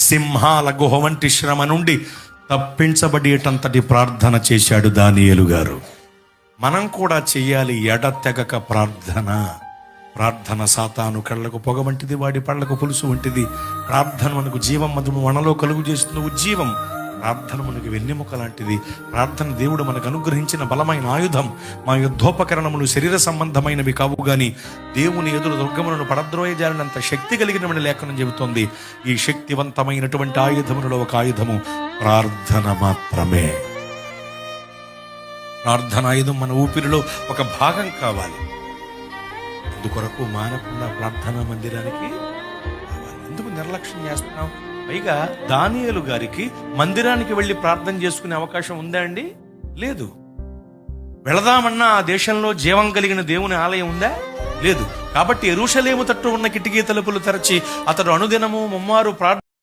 సింహాల గుహ వంటి శ్రమ నుండి తప్పించబడేటంతటి ప్రార్థన చేశాడు దానియేలు గారు. మనం కూడా చెయ్యాలి ఎడతెగక ప్రార్థన. ప్రార్థన సాతాను కళ్ళకు పొగ వంటిది, వాడి పళ్ళకు పులుసు వంటిది. ప్రార్థన మనకు జీవం, మధుము మనలో కలుగు చేస్తున్న ఉజ్జీవం. ప్రార్థన మనకు వెన్నెముక లాంటిది. ప్రార్థన దేవుడు మనకు అనుగ్రహించిన బలమైన ఆయుధం. మా యుద్ధోపకరణములు శరీర సంబంధమైనవి కావు గాని దేవుని ఎదురు దుర్గములను పడద్రోయజాలినంత శక్తి కలిగినటువంటి లేఖనం చెబుతోంది. ఈ శక్తివంతమైనటువంటి ఆయుధములలో ఒక ఆయుధము ప్రార్థన మాత్రమే. ప్రార్థన ఆయుధం మన ఊపిరిలో ఒక భాగం కావాలి. అందుకొరకు మానకుండా ప్రార్థనా మందిరానికి రావాలి. ఎందుకు నిర్లక్ష్యం చేస్తున్నాం? పైగా దానియేలు గారికి మందిరానికి వెళ్ళి ప్రార్థన చేసుకునే అవకాశం ఉందా అండి? లేదు. వెళదామన్నా ఆ దేశంలో జీవం కలిగిన దేవుని ఆలయం ఉందా? లేదు. కాబట్టి యెరూషలేము తట్టు ఉన్న కిటికీ తలుపులు తెరచి అతడు అనుదినము ముమ్మారు ప్రార్థన